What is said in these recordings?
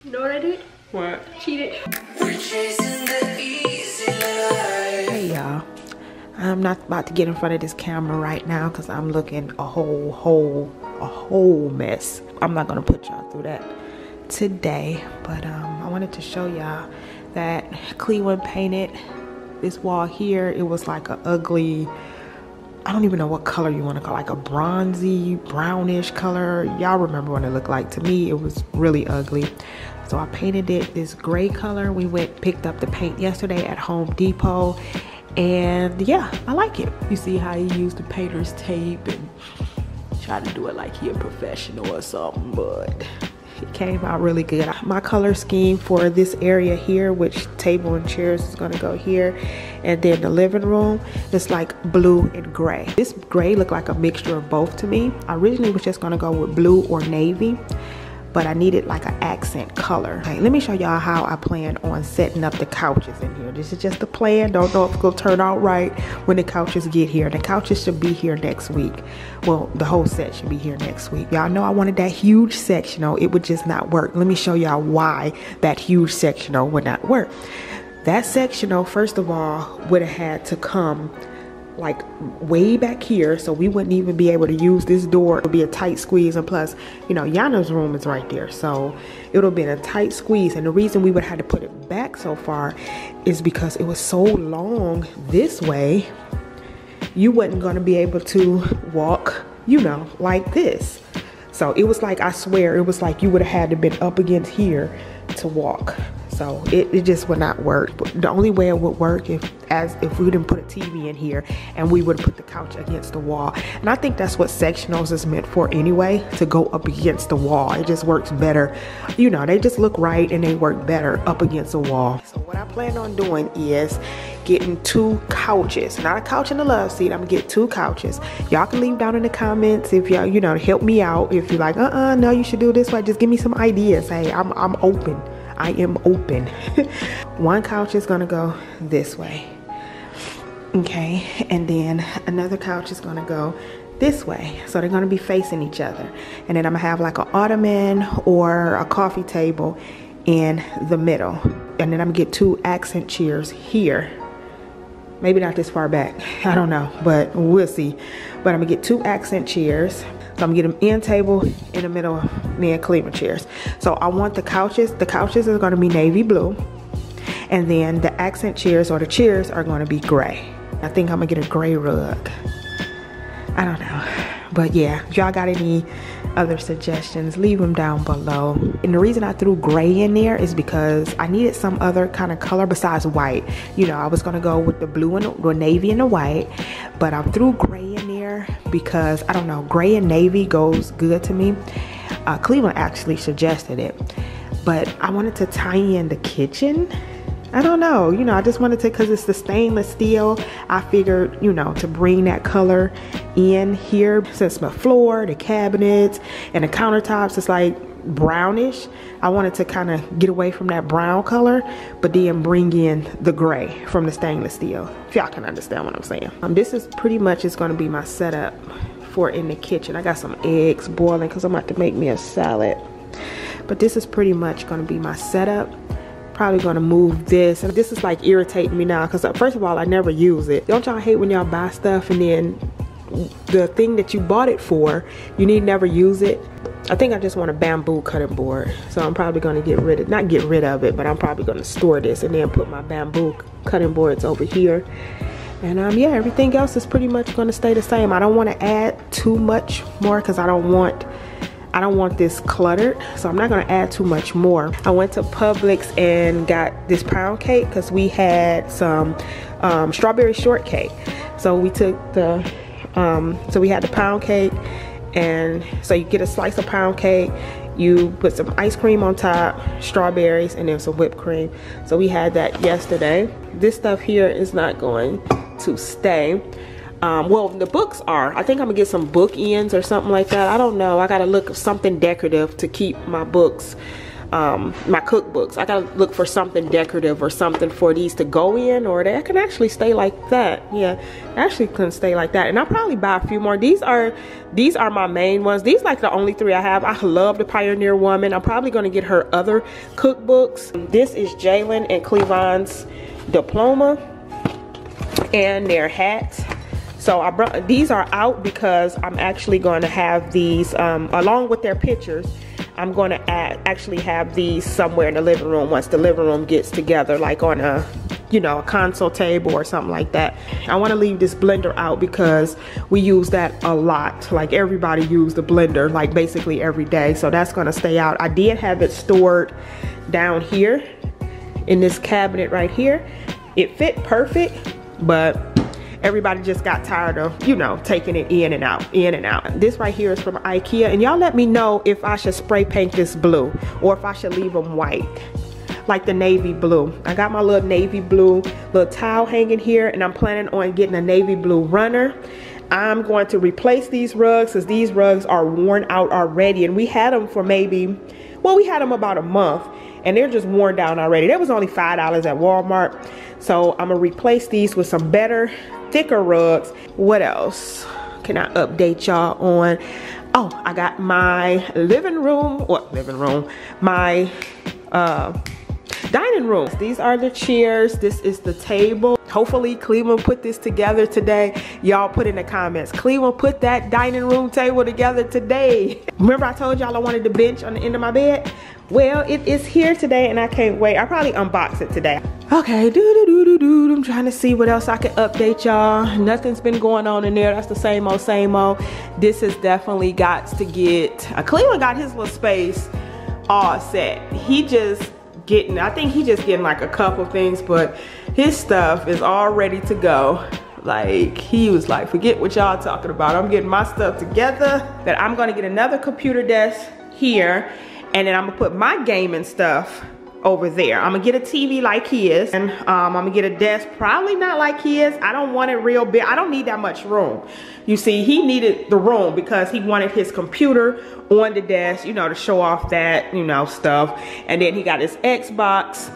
You know what I did? What? Cheated. Hey y'all, I'm not about to get in front of this camera right now because I'm looking a whole mess. I'm not gonna put y'all through that today, but I wanted to show y'all that Cleveland painted this wall here. It was like a ugly, I don't even know what color you want to call it, like a bronzy brownish color. Y'all remember what it looked like. To me it was really ugly, so I painted it this gray color. We picked up the paint yesterday at Home Depot, and yeah, I like it. You see how he used the painter's tape and tried to do it like he a professional or something, but it came out really good. My color scheme for this area here, which table and chairs is gonna go here, and then the living room, is like blue and gray. This gray looked like a mixture of both to me. I originally was just gonna go with blue or navy, but I needed like an accent color. Okay, let me show y'all how I plan on setting up the couches in here. This is just a plan. Don't know if it's gonna turn out right when the couches get here. The couches should be here next week. Well, the whole set should be here next week. Y'all know I wanted that huge sectional. It would just not work. Let me show y'all why that huge sectional would not work. That sectional, first of all, would have had to come like way back here, so we wouldn't even be able to use this door. It would be a tight squeeze, and plus, you know, Yana's room is right there, so it would have been a tight squeeze. And the reason we would have had to put it back so far is because it was so long this way, you wasn't going to be able to walk, you know, like this. So it was like, I swear, it was like you would have had to been up against here to walk. So it just would not work. But the only way it would work if we didn't put a TV in here and we would put the couch against the wall. And I think that's what sectionals is meant for anyway, to go up against the wall. It just works better. You know, they just look right and they work better up against the wall. So what I plan on doing is getting 2 couches, not a couch and a love seat. I'm gonna get 2 couches. Y'all can leave down in the comments if y'all, you know, help me out. If you're like, no, you should do it this way. Just give me some ideas. Hey, I'm open. I am open. 1 couch is gonna go this way. Okay, and then another couch is gonna go this way. So they're gonna be facing each other. And then I'm gonna have like an ottoman or a coffee table in the middle. And then I'm gonna get 2 accent chairs here. Maybe not this far back, I don't know, but we'll see. But I'm gonna get 2 accent chairs. So I'm gonna get them end table in the middle, then Cleveland chairs. So I want the couches are gonna be navy blue. And then the accent chairs, or the chairs, are gonna be gray. I think I'm gonna get a gray rug. I don't know. But yeah, if y'all got any other suggestions, leave them down below. And the reason I threw gray in there is because I needed some other kind of color besides white. You know, I was gonna go with the blue and the navy and the white, but I threw gray in there because, I don't know, gray and navy goes good to me. Cleveland actually suggested it, but I wanted to tie in the kitchen. I don't know, you know, I just wanted to, because it's the stainless steel, I figured, you know, to bring that color in here, since my floor, the cabinets, and the countertops is like brownish. I wanted to kind of get away from that brown color, but then bring in the gray from the stainless steel, if y'all can understand what I'm saying. This is pretty much is going to be my setup for in the kitchen. I got some eggs boiling because I'm about to make me a salad, but this is pretty much going to be my setup. Probably gonna move this, and this is like irritating me now because first of all, I never use it. Don't y'all hate when y'all buy stuff and then the thing that you bought it for, you need never use it? I think I just want a bamboo cutting board, so I'm probably gonna not get rid of it, but I'm probably gonna store this and then put my bamboo cutting boards over here. And yeah, everything else is pretty much gonna stay the same. I don't want to add too much more because I don't want this cluttered, so I'm not gonna add too much more. I went to Publix and got this pound cake because we had some strawberry shortcake. So we took the, so we had the pound cake, and so you get a slice of pound cake, you put some ice cream on top, strawberries, and then some whipped cream. So we had that yesterday. This stuff here is not going to stay. Well, the books are. I think I'm gonna get some book ends or something like that. I don't know. I gotta look at something decorative to keep my books my cookbooks. I gotta look for something decorative or something for these to go in, or they can actually stay like that. Yeah, actually can stay like that. And I'll probably buy a few more. These are my main ones. These like the only 3 I have. I love the Pioneer Woman. I'm probably gonna get her other cookbooks. This is Jalen and Clevon's diploma and their hats. So I brought these are out because I'm actually going to have these along with their pictures. I'm going to actually have these somewhere in the living room once the living room gets together, like on a, you know, a console table or something like that. I want to leave this blender out because we use that a lot. Like everybody use the blender like basically every day. So that's going to stay out. I did have it stored down here in this cabinet right here. It fit perfect, but everybody just got tired of, you know, taking it in and out, in and out. This right here is from IKEA, and y'all let me know if I should spray paint this blue or if I should leave them white, like the navy blue. I got my little navy blue little towel hanging here, and I'm planning on getting a navy blue runner. I'm going to replace these rugs because these rugs are worn out already, and we had them for maybe, well, we had them about a month, and they're just worn down already. That was only $5 at Walmart. So I'm gonna replace these with some better, thicker rugs. What else can I update y'all on? Oh, I got my my dining room. These are the chairs. This is the table. Hopefully Cleveland put this together today. Y'all put in the comments, Cleveland put that dining room table together today. Remember I told y'all I wanted the bench on the end of my bed? Well, it is here today and I can't wait. I'll probably unbox it today. Okay, I'm trying to see what else I can update y'all. Nothing's been going on in there. That's the same old, same old. This has definitely got to get, Cleveland got his little space all set. I think he just getting like a couple things, but his stuff is all ready to go. Like, he was like, forget what y'all talking about. I'm getting my stuff together. That I'm gonna get another computer desk here, and then I'm gonna put my gaming stuff over there. I'm gonna get a TV like his, and I'm gonna get a desk probably not like his. I don't want it real big. I don't need that much room. You see, he needed the room because he wanted his computer on the desk, you know, to show off that, you know, stuff. And then he got his Xbox.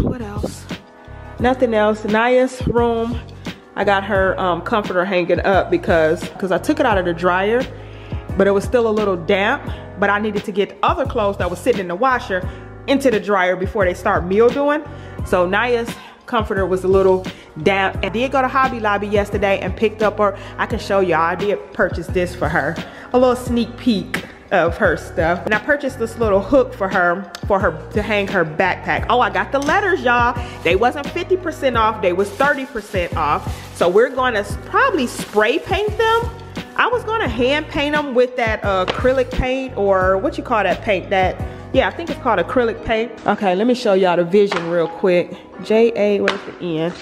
What else? Nothing else. Naya's room, I got her comforter hanging up because I took it out of the dryer, but it was still a little damp. But I needed to get other clothes that was sitting in the washer into the dryer before they start mildewing. So Naya's comforter was a little damp. I did go to Hobby Lobby yesterday and picked up her, I can show y'all, I did purchase this for her. A little sneak peek of her stuff. And I purchased this little hook for her to hang her backpack. Oh, I got the letters, y'all. They wasn't 50% off, they was 30% off. So we're gonna probably spray paint them. I was gonna hand paint them with that acrylic paint, or what you call that paint, yeah, I think it's called acrylic paint. Okay, let me show y'all the vision real quick. J-A, where's the N?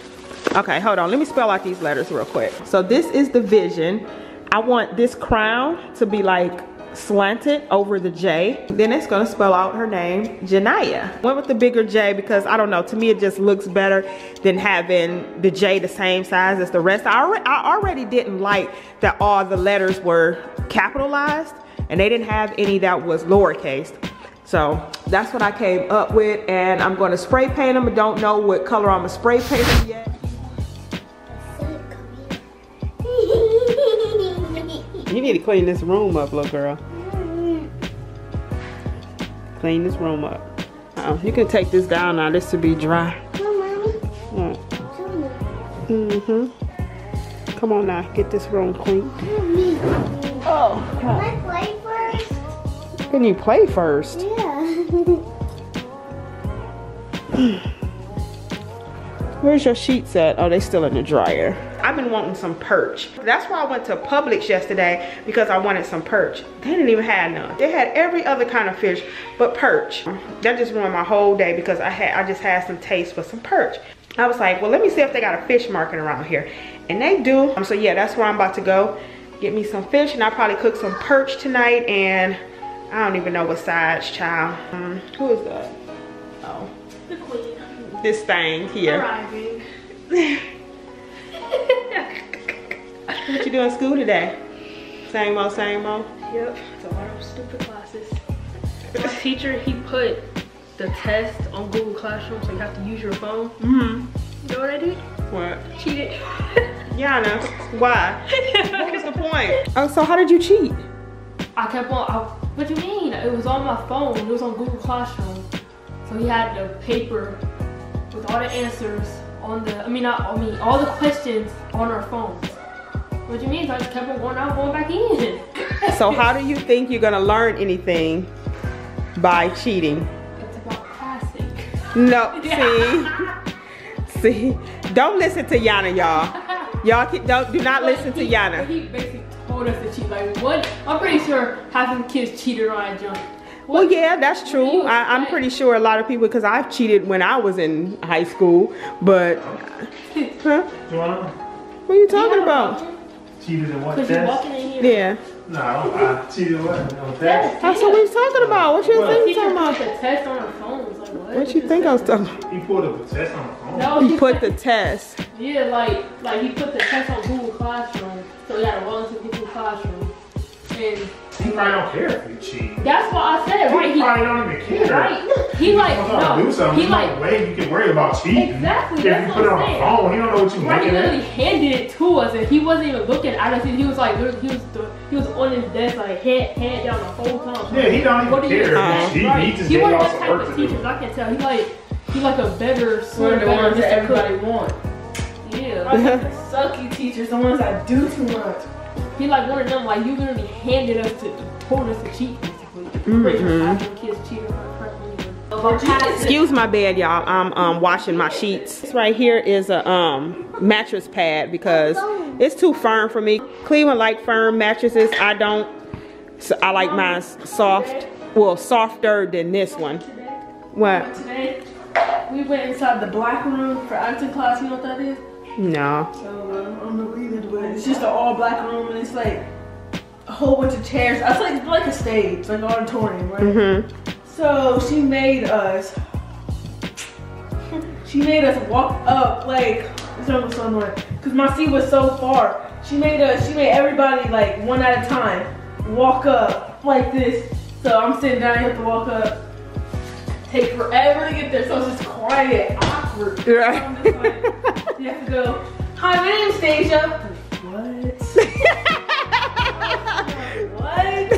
Okay, hold on, let me spell out these letters real quick. So this is the vision. I want this crown to be like slanted over the J. Then it's gonna spell out her name, Janaya. Went with the bigger J because I don't know, to me it just looks better than having the J the same size as the rest. I already didn't like that all the letters were capitalized and they didn't have any that was lowercase. So that's what I came up with, and I'm gonna spray paint them. I don't know what color I'm gonna spray paint them yet. You need to clean this room up, little girl. Clean this room up. You can take this down now. This should be dry. Come on now, get this room clean. Oh, God. Can I play first? Can you play first? Yeah. Where's your sheets at? Oh, they still in the dryer. I've been wanting some perch. That's why I went to Publix yesterday, because I wanted some perch. They didn't even have none. They had every other kind of fish but perch. That just ruined my whole day because I just had some taste for some perch. I was like, well, let me see if they got a fish market around here. And they do. So yeah, that's where I'm about to go. Get me some fish, and I'll probably cook some perch tonight. And I don't even know what size, child. Who is that? Oh. The queen. This thing here. Arriving. What you doing in school today? Same old, same old? Yep, it's all our stupid classes. teacher, he put the test on Google Classroom, so you have to use your phone. Mm-hmm. You know what I did? What? Cheated. Yana, why? What was the point? Oh, so how did you cheat? I kept on, what do you mean? It was on my phone, it was on Google Classroom. So he had the paper with all the answers on the, all the questions on our phones. What do you mean? So I just kept on going out, going back in. So how do you think you're gonna learn anything by cheating? It's about passing. No, see, don't listen to Yana, y'all. Y'all do not listen to Yana. He basically told us to cheat. Like what? I'm pretty sure half of the kids cheated on junk. Well, yeah, that's true. I'm pretty sure a lot of people, because I've cheated when I was in high school, but, huh? Joanna? What are you talking about? Cheated in what Because you're test? walking in here. Yeah. No, I cheated in what test? That's what we was talking about. What you think you talking about? The test on our phones. Like what? What you think I was talking about? He pulled up a test on the phone. No, He put the test. Yeah, like he put the test on Google Classroom, so he had to log into Google Classroom, and He probably don't care if you cheat. that's what I said, right? He probably don't even care. Right? He like do something. he like no way you can worry about cheating. exactly. If That's you what put it I'm on the saying. phone, he don't know what you Right, he making literally it. handed it to us, and he wasn't even looking at us. He was like, he was on his desk, like head down the whole time. Yeah, he don't What even do you care. expect? He Right. just He gave wasn't y'all that some type work of to teacher. do. I can tell. He like a better, One sort of of the better ones that Mr. Cook. everybody wants. Yeah. Like the sucky teachers, the ones that do too much. He like one of them, like you literally handed us told us to cheat basically. Pretty sure half the kids cheated on prep. Excuse my bed, y'all. I'm washing my sheets. This right here is a mattress pad because it's too firm for me. Cleveland like firm mattresses. I don't. So I like mine soft. Well, softer than this one. What? Today, we went inside the black room for acting class. You know what that is? No. So, I don't know either, but it's just an all black room and it's like a whole bunch of chairs. It's like a stage, like an auditorium, right? Mm-hmm. So she made us walk up like somewhere because my seat was so far. She made everybody like one at a time walk up like this. So I'm sitting down, you have to walk up. Take forever to get there, so it's just quiet, awkward. Right. So I'm just like, you have to go, hi, my name's Stasia. What?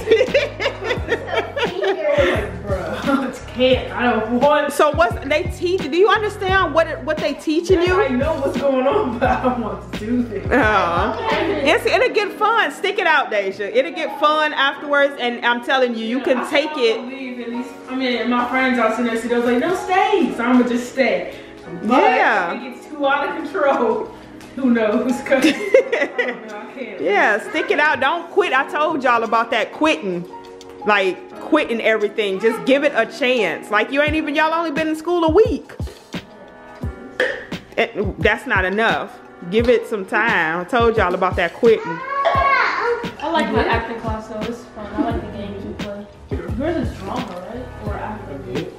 I don't want. So what's they teach? Do you understand what they teaching you? I know what's going on, but I don't want to do this. It'll get fun. Stick it out, Deja. It'll get fun afterwards, and I'm telling you, you can take it. Leave at least. I mean, my friends out there, so they was like, no, stay. So I'm gonna just stay. But Yeah. if it gets too out of control, who knows? Cause I can't. Yeah, stick it out. Don't quit. I told y'all about that quitting. Like quitting everything. Just give it a chance. Like y'all only been in school a week. That's not enough. Give it some time. I told y'all about that quitting. I like my acting class though, it's fun. I like the games we play. Yours is drama, right? Or acting?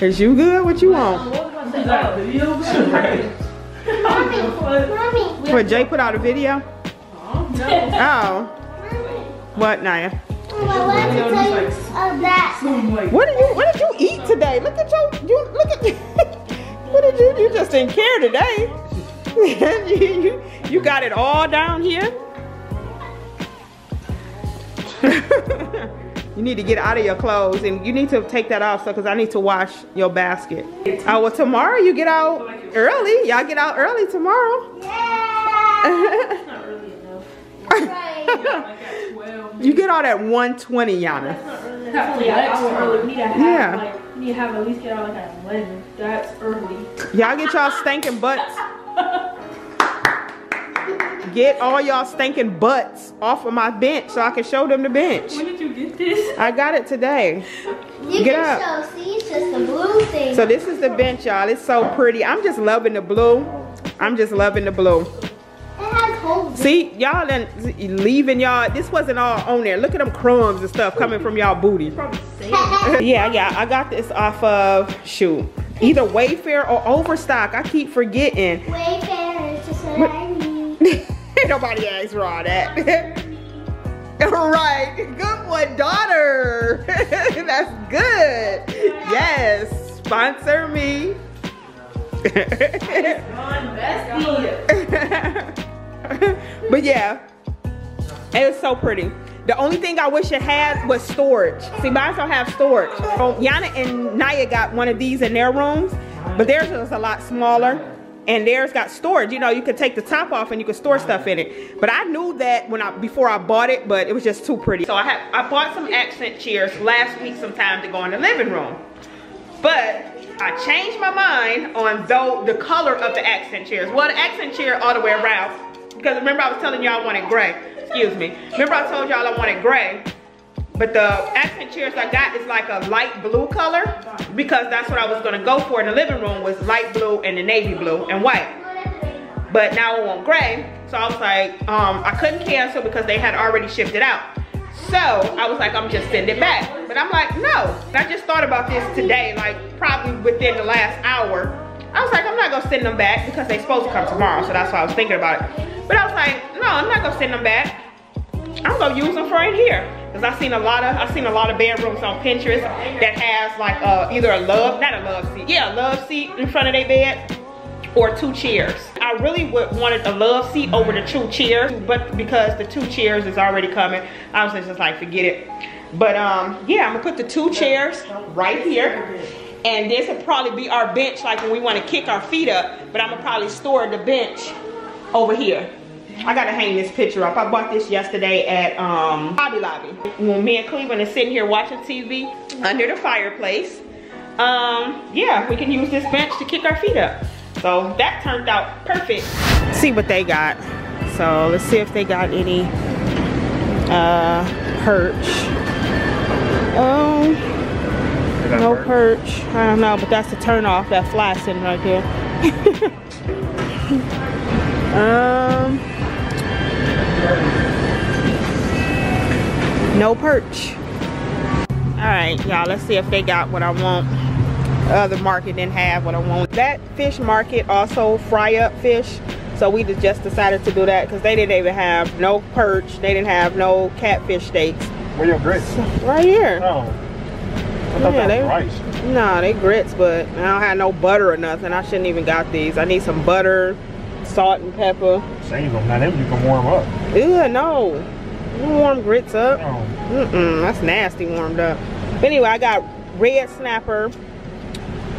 Is you good? What you want? What was I Is that saying? video? Mommy, What, Jay put out a video? No. Oh. What, Naya? I want to tell you of that. I'm like, What did you eat today? Look at look at what did you just didn't care today. you got it all down here. You need to get out of your clothes and you need to take that off because I need to wash your basket. Oh, well, tomorrow you get out early. Y'all get out early tomorrow. Yeah. Not early enough. Right. like at 12. You get out at 1:20, Yana. That's not early. That's That's like extra early. We need to have Yeah. we need to have at least get out like at 11. That's early. Y'all get y'all stinking butts. Get all y'all stinking butts off of my bench so I can show them the bench. When did you get this? I got it today. You Get can up. show. See, it's just the blue thing. So this is the bench, y'all. It's so pretty. I'm just loving the blue. I'm just loving the blue. It has holes. See, y'all done leaving y'all. This wasn't all on there. Look at them crumbs and stuff coming from y'all booty. Probably safe. Yeah, I got this off of, shoot, either Wayfair or Overstock. I keep forgetting. Wayfair is just what What? I need. Ain't nobody asked for all that. Right, good one, daughter. That's good. Yes, sponsor me. But yeah, it was so pretty. The only thing I wish it had was storage. See, mine don't have storage. Yana and Naya got one of these in their rooms, but theirs was a lot smaller. And theirs got storage. You know, you could take the top off and you could store stuff in it. But I knew that before I bought it, but it was just too pretty. So I bought some accent chairs last week sometime to go in the living room. But I changed my mind on the color of the accent chairs. Well, the accent chair all the way around. Because remember I was telling y'all I wanted gray. Excuse me. Remember I told y'all I wanted gray. But the accent chairs I got is like a light blue color, because that's what I was gonna go for in the living room, was light blue and the navy blue and white. But now I want gray, so I was like, I couldn't cancel because they had already shipped it out. So I was like, I'm just send it back. But I'm like, no. I just thought about this today, like probably within the last hour. I was like, I'm not gonna send them back because they're supposed to come tomorrow, so that's why I was thinking about it. But I was like, no, I'm not gonna send them back. I'm gonna use them for in here. Cause I've seen a lot of bedrooms on Pinterest that has like either a love seat in front of their bed, or 2 chairs. I really wanted a love seat over the 2 chairs, but because the 2 chairs is already coming, I was just like, forget it. But yeah, I'm gonna put the 2 chairs right here, and this will probably be our bench, like when we want to kick our feet up. But I'm gonna probably store the bench over here. I gotta hang this picture up. I bought this yesterday at Hobby Lobby. When me and Cleveland is sitting here watching TV under the fireplace, yeah, we can use this bench to kick our feet up. So that turned out perfect. See what they got. So let's see if they got any perch. Oh, no perch. I don't know, but that's the turn off. That fly sitting right there. No perch. All right, y'all, let's see if they got what I want. The other market didn't have what I want. That fish market also fry up fish, so we just decided to do that because they didn't even have no perch. They didn't have no catfish steaks. Where your grits? Right here. Oh, I thought that was rice. No, they grits, but I don't have no butter or nothing. I shouldn't even got these. I need some butter, salt and pepper. Save them. Now them you can warm up. Ew, no. You warm grits up. Oh. That's nasty warmed up. But anyway, I got red snapper,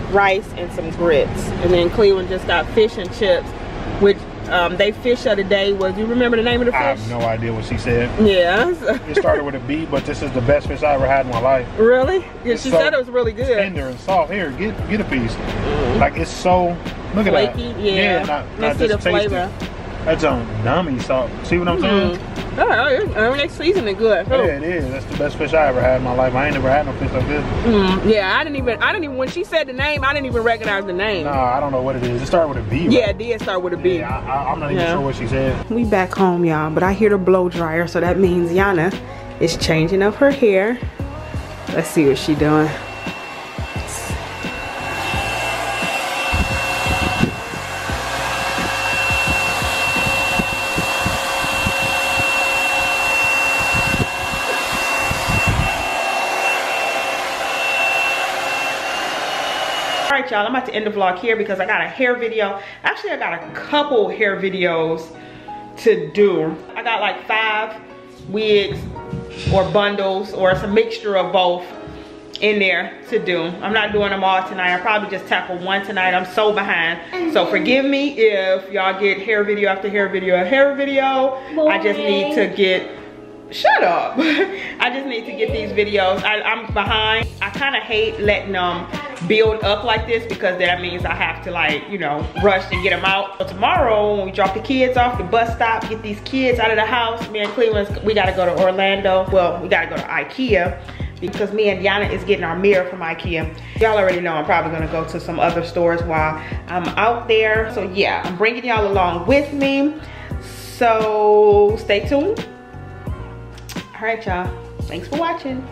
rice, and some grits. And then Cleveland just got fish and chips, which they fish of the day was, you remember the name of the fish? I have no idea what she said. Yeah. It started with a B, but this is the best fish I ever had in my life. Really? Yeah, she so said it was really good. Tender and soft. Here, get a piece. Like it's so, look at flaky, that. yeah. Not see just the tasty. flavor. That's nummy salt. See what I'm saying? Oh, they season it good. Yeah, it is. That's the best fish I ever had in my life. I ain't never had no fish like this. Yeah, I didn't even, when she said the name, I didn't even recognize the name. Nah, I don't know what it is. It started with a B, right? Yeah, it did start with a B. Yeah, I'm not even sure what she said. We back home, y'all, but I hear the blow dryer, so that means Yana is changing up her hair. Let's see what she doing. Alright y'all, I'm about to end the vlog here because I got a hair video. Actually, I got a couple hair videos to do. I got like 5 wigs or bundles, or it's a mixture of both in there to do. I'm not doing them all tonight. I'll probably just tackle one tonight. I'm so behind. So forgive me if y'all get hair video after hair video after hair video. I just need to get, shut up. I just need to get these videos. I'm behind. I kind of hate letting them build up like this because that means I have to, like, you know, rush and get them out. So tomorrow when we drop the kids off the bus stop, get these kids out of the house, me and Cleveland, we gotta go to Orlando. Well, we gotta go to IKEA because me and Yana is getting our mirror from IKEA. Y'all already know I'm probably gonna go to some other stores while I'm out there. So yeah, I'm bringing y'all along with me. So stay tuned. All right, y'all. Thanks for watching.